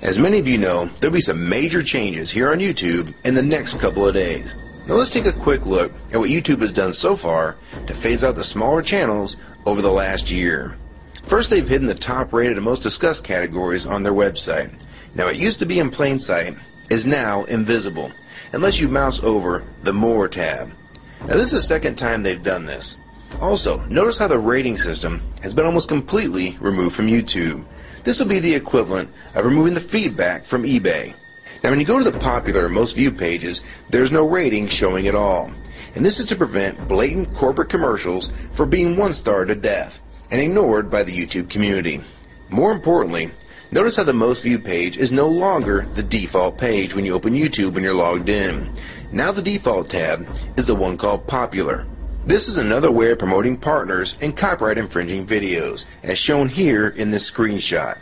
As many of you know, there'll be some major changes here on YouTube in the next couple of days. Now let's take a quick look at what YouTube has done so far to phase out the smaller channels over the last year. First, they've hidden the top rated and most discussed categories on their website. Now, it used to be in plain sight, is now invisible, unless you mouse over the More tab. Now this is the second time they've done this. Also, notice how the rating system has been almost completely removed from YouTube. This will be the equivalent of removing the feedback from eBay. Now when you go to the popular or most viewed pages, there's no rating showing at all. And this is to prevent blatant corporate commercials for being one-star to death and ignored by the YouTube community. More importantly, notice how the most viewed page is no longer the default page when you open YouTube when you're logged in. Now the default tab is the one called Popular. This is another way of promoting partners and copyright infringing videos, as shown here in this screenshot.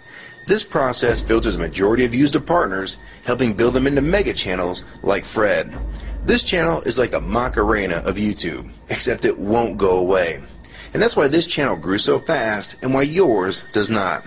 This process filters a majority of views to partners, helping build them into mega channels like Fred. This channel is like a Macarena of YouTube, except it won't go away. And that's why this channel grew so fast and why yours does not.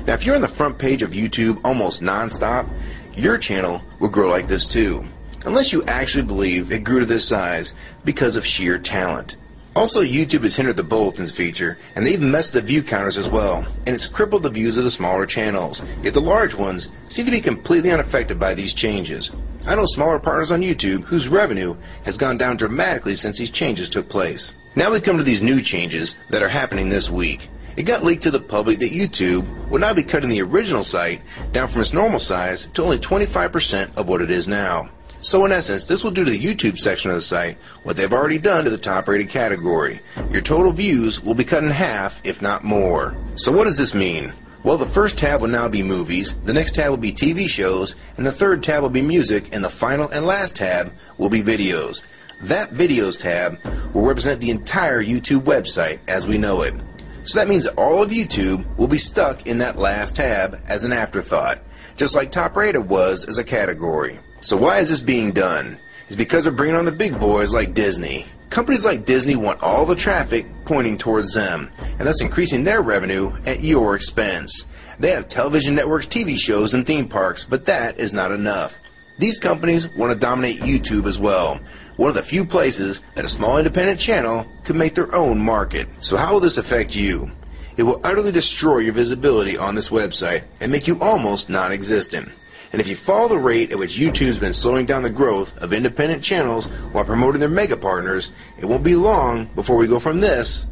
Now if you're on the front page of YouTube almost non-stop, your channel will grow like this too. Unless you actually believe it grew to this size because of sheer talent. Also, YouTube has hindered the bulletins feature, and they've messed the view counters as well, and it's crippled the views of the smaller channels, yet the large ones seem to be completely unaffected by these changes. I know smaller partners on YouTube whose revenue has gone down dramatically since these changes took place. Now we come to these new changes that are happening this week. It got leaked to the public that YouTube will now be cutting the original site down from its normal size to only 25% of what it is now. So in essence, this will do to the YouTube section of the site what they've already done to the top rated category. Your total views will be cut in half, if not more. So what does this mean? Well, the first tab will now be movies, the next tab will be TV shows, and the third tab will be music, and the final and last tab will be videos. That videos tab will represent the entire YouTube website as we know it. So that means that all of YouTube will be stuck in that last tab as an afterthought, just like top rated was as a category. So why is this being done? It's because they're bringing on the big boys like Disney. Companies like Disney want all the traffic pointing towards them, and thus increasing their revenue at your expense. They have television networks, TV shows, and theme parks, but that is not enough. These companies want to dominate YouTube as well, one of the few places that a small independent channel could make their own market. So how will this affect you? It will utterly destroy your visibility on this website and make you almost non-existent. And if you follow the rate at which YouTube's been slowing down the growth of independent channels while promoting their mega partners, it won't be long before we go from this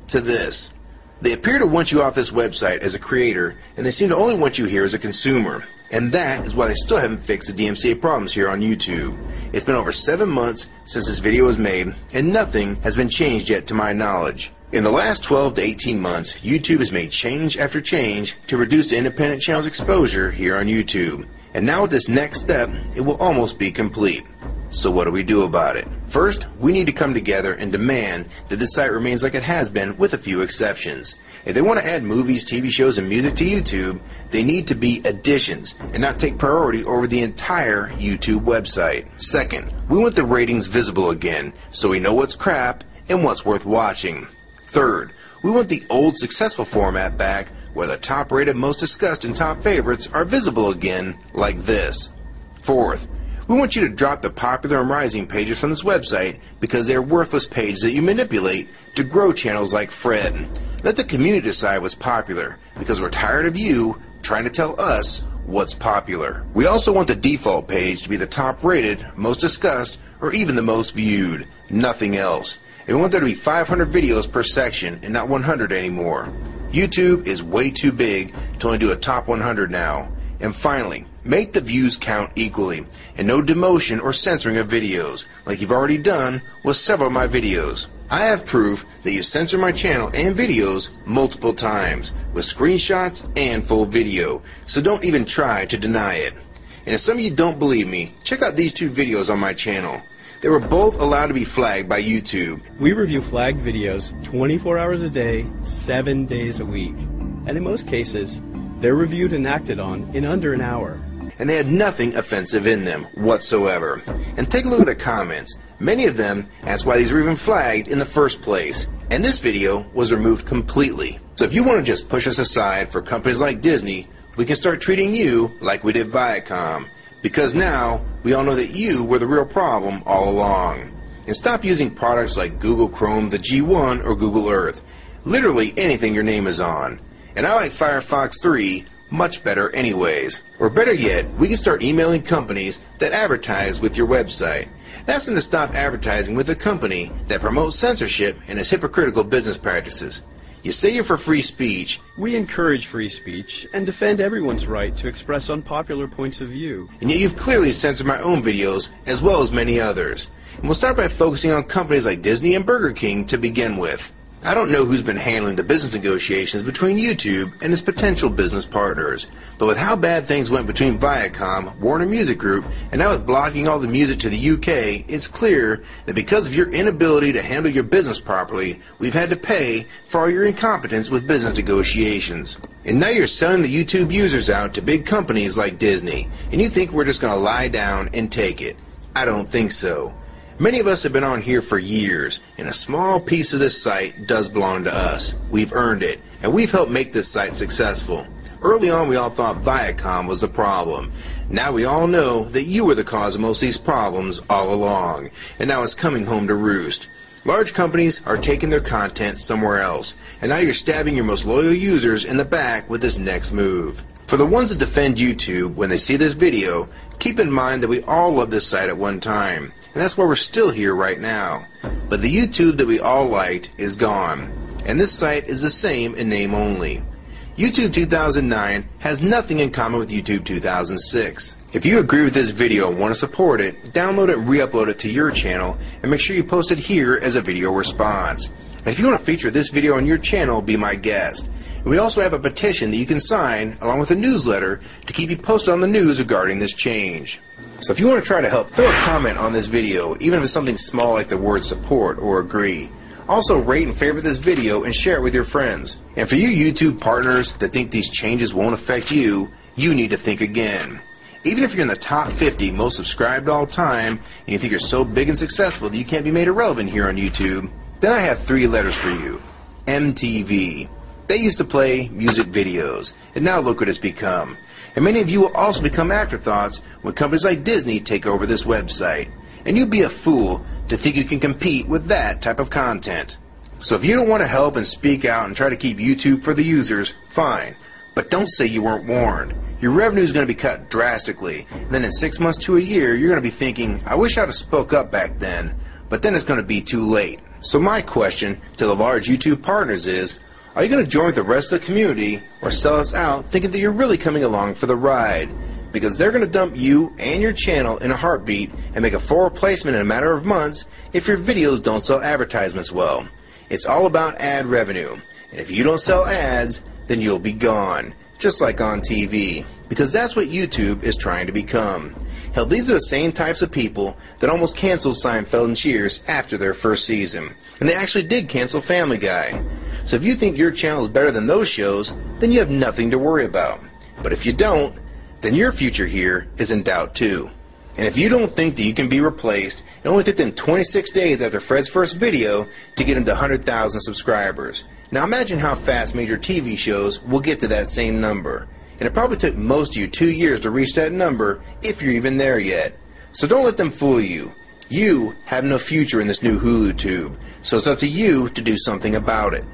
to this. They appear to want you off this website as a creator, and they seem to only want you here as a consumer. And that is why they still haven't fixed the DMCA problems here on YouTube. It's been over 7 months since this video was made, and nothing has been changed yet to my knowledge. In the last 12 to 18 months, YouTube has made change after change to reduce the independent channel's exposure here on YouTube. And now with this next step, it will almost be complete. So what do we do about it? First, we need to come together and demand that this site remains like it has been, with a few exceptions. If they want to add movies, TV shows, and music to YouTube, they need to be additions and not take priority over the entire YouTube website. Second, we want the ratings visible again so we know what's crap and what's worth watching. Third, we want the old successful format back where the top rated, most discussed, and top favorites are visible again like this. Fourth, we want you to drop the popular and rising pages from this website because they are worthless pages that you manipulate to grow channels like Fred. Let the community decide what's popular because we're tired of you trying to tell us what's popular. We also want the default page to be the top rated, most discussed, or even the most viewed. Nothing else. And we want there to be 500 videos per section and not 100 anymore. YouTube is way too big to only do a top 100 now. And finally, make the views count equally, and no demotion or censoring of videos, like you've already done with several of my videos. I have proof that you censor my channel and videos multiple times, with screenshots and full video, so don't even try to deny it. And if some of you don't believe me, check out these two videos on my channel. They were both allowed to be flagged by YouTube. We review flagged videos 24 hours a day, 7 days a week. And in most cases, they're reviewed and acted on in under an hour. And they had nothing offensive in them whatsoever. And take a look at the comments. Many of them asked why these were even flagged in the first place. And this video was removed completely. So if you want to just push us aside for companies like Disney, we can start treating you like we did Viacom. Because now, we all know that you were the real problem all along. And stop using products like Google Chrome, the G1, or Google Earth. Literally anything your name is on. And I like Firefox 3 much better anyways. Or better yet, we can start emailing companies that advertise with your website. Ask them to stop advertising with a company that promotes censorship and has hypocritical business practices. You say you're for free speech. We encourage free speech and defend everyone's right to express unpopular points of view. And yet you've clearly censored my own videos as well as many others. And we'll start by focusing on companies like Disney and Burger King to begin with. I don't know who's been handling the business negotiations between YouTube and its potential business partners, but with how bad things went between Viacom, Warner Music Group, and now with blocking all the music to the UK, it's clear that because of your inability to handle your business properly, we've had to pay for all your incompetence with business negotiations. And now you're selling the YouTube users out to big companies like Disney, and you think we're just going to lie down and take it. I don't think so. Many of us have been on here for years, and a small piece of this site does belong to us. We've earned it, and we've helped make this site successful. Early on, we all thought Viacom was the problem. Now we all know that you were the cause of most of these problems all along, and now it's coming home to roost. Large companies are taking their content somewhere else, and now you're stabbing your most loyal users in the back with this next move. For the ones that defend YouTube, when they see this video, keep in mind that we all loved this site at one time. And that's why we're still here right now. But the YouTube that we all liked is gone. And this site is the same in name only. YouTube 2009 has nothing in common with YouTube 2006. If you agree with this video and want to support it, download it and re-upload it to your channel and make sure you post it here as a video response. And if you want to feature this video on your channel, be my guest. And we also have a petition that you can sign along with a newsletter to keep you posted on the news regarding this change. So if you want to try to help, throw a comment on this video, even if it's something small like the word support or agree. Also rate and favorite this video and share it with your friends. And for you YouTube partners that think these changes won't affect you, you need to think again. Even if you're in the top 50 most subscribed all time, and you think you're so big and successful that you can't be made irrelevant here on YouTube, then I have 3 letters for you. MTV. They used to play music videos, and now look what it's become. And many of you will also become afterthoughts when companies like Disney take over this website. And you'd be a fool to think you can compete with that type of content. So if you don't want to help and speak out and try to keep YouTube for the users, fine. But don't say you weren't warned. Your revenue is going to be cut drastically. And then in 6 months to a year, you're going to be thinking, I wish I'd have spoke up back then. But then it's going to be too late. So my question to the large YouTube partners is, are you going to join with the rest of the community or sell us out thinking that you're really coming along for the ride? Because they're going to dump you and your channel in a heartbeat and make a full replacement in a matter of months if your videos don't sell advertisements well. It's all about ad revenue. And if you don't sell ads, then you'll be gone. Just like on TV. Because that's what YouTube is trying to become. Hell, these are the same types of people that almost canceled Seinfeld and Cheers after their first season. And they actually did cancel Family Guy. So if you think your channel is better than those shows, then you have nothing to worry about. But if you don't, then your future here is in doubt too. And if you don't think that you can be replaced, it only took them 26 days after Fred's first video to get him to 100,000 subscribers. Now imagine how fast major TV shows will get to that same number. And it probably took most of you 2 years to reach that number, if you're even there yet. So don't let them fool you. You have no future in this new Hulu tube, so it's up to you to do something about it.